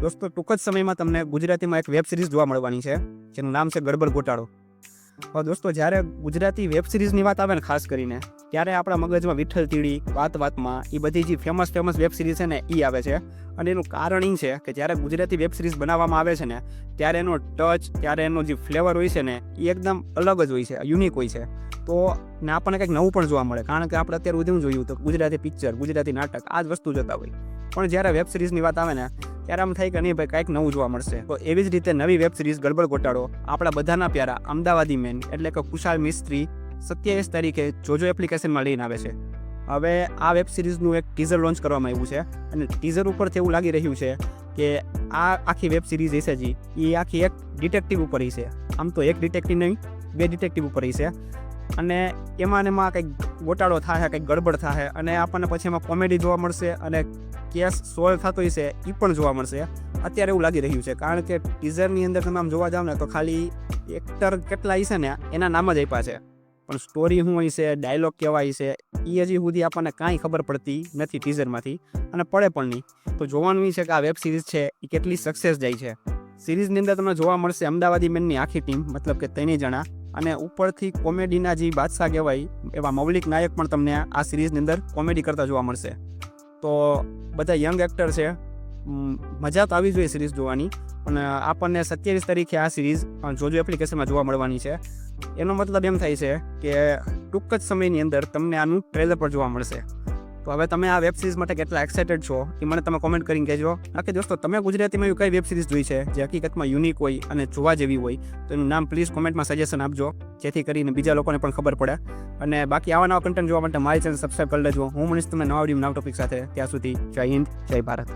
દોસ્તો ટૂંક જ સમયમાં તમને ગુજરાતીમાં એક વેબ સિરીઝ જોવા મળવાની છે જેનું નામ છે ગડબડ ગોટાળો. હવે દોસ્તો જ્યારે ગુજરાતી વેબ સિરીઝની વાત આવે ને ખાસ કરીને ત્યારે આપણા મગજમાં વિઠ્ઠલ તીડી વાતમાં એ બધી જે ફેમસ વેબ સિરીઝ છે ને એ આવે છે. અને એનું કારણ એ છે કે જ્યારે ગુજરાતી વેબ સિરીઝ બનાવવામાં આવે છે ને ત્યારે એનો ટચ, ત્યારે એનો જે ફ્લેવર હોય છે ને એ એકદમ અલગ જ હોય છે, યુનિક હોય છે. તો ને આપણને કંઈક નવું પણ જોવા મળે, કારણ કે આપણે અત્યારે સુધી જોયું તો ગુજરાતી પિક્ચર, ગુજરાતી નાટક આ જ વસ્તુ જોતા હોય. પણ જ્યારે વેબ સિરીઝની વાત આવે ને ત્યારે આમ થાય કે નહીં ભાઈ કંઈક નવું જોવા મળશે. તો એવી જ રીતે નવી વેબ સિરીઝ ગડબડ ગોટાળો આપણા બધાના પ્યારા અમદાવાદી મેન એટલે કે કુશાલ મિસ્ત્રી 27 તારીખે જોજો એપ્લિકેશનમાં લઈને આવે છે. હવે આ વેબ સિરીઝનું એક ટીઝર લોન્ચ કરવામાં આવ્યું છે અને ટીઝર ઉપરથી એવું લાગી રહ્યું છે કે આ આખી વેબ સિરીઝ હશે જી એ આખી એક ડિટેક્ટિવ ઉપર છે. આમ તો એક ડિટેક્ટિવ નહીં, 2 ડિટેક્ટિવ ઉપર છે અને એમાં કંઈક ગોટાળો થાય, કંઈક ગડબડ થાય અને આપણને પછી એમાં કોમેડી જોવા મળશે અને કેસ સોલ્વ થતો હશે એ પણ જોવા મળશે. અત્યારે એવું લાગી રહ્યું છે કારણ કે ટીઝરની અંદર તમે આમ જોવા જાવ ને તો ખાલી એક્ટર કેટલા હશે ને એના નામ જ આપ્યા છે, પણ સ્ટોરી શું હશે, ડાયલોગ કેવા હશે એ હજી સુધી આપણને કાંઈ ખબર પડતી નથી ટીઝરમાંથી અને પડે પણ નહીં. તો જોવાનું છે કે આ વેબ સિરીઝ છે એ કેટલી સક્સેસ જાય છે. સિરીઝની અંદર તમને જોવા મળશે અમદાવાદી મેનની આખી ટીમ, મતલબ કે 3 જણા, અને ઉપરથી કોમેડીના જે બાદશાહ કહેવાય એવા મૌલિક નાયક પણ તમને આ સિરીઝની અંદર કોમેડી કરતા જોવા મળશે. તો બધા યંગ એક્ટર છે, મજા તો આવી જોઈએ સિરીઝ જોવાની. અને આપણને 27 તારીખે આ સિરીઝ જોજો એપ્લિકેશનમાં જોવા મળવાની છે. એનો મતલબ એમ થાય છે કે ટૂંક જ સમયની અંદર તમને આનું ટ્રેલર પર જોવા મળશે. તો હવે તમે આ વેબ સિરીઝ માટે કેટલા એક્સાઇટેડ છો એ મને તમે કોમેન્ટ કરીને કહેજો. બાકી દોસ્તો તમે ગુજરાતીમાં એવી કઈ વેબ સિરીઝ જોઈ છે જે હકીકતમાં યુનિક હોય અને જોવા જેવી હોય તો એનું નામ પ્લીઝ કોમેન્ટમાં સજેશન આપજો, જેથી કરીને બીજા લોકોને પણ ખબર પડે. અને બાકી આવા નવા કન્ટેન્ટ જોવા માટે મારી ચેનલ સબસ્ક્રાઈબ કરી લેજો. હું મળીશ તમને નવા વિડીયો નવા ટોપિક સાથે. ત્યાં સુધી જય હિન્દ, જય ભારત.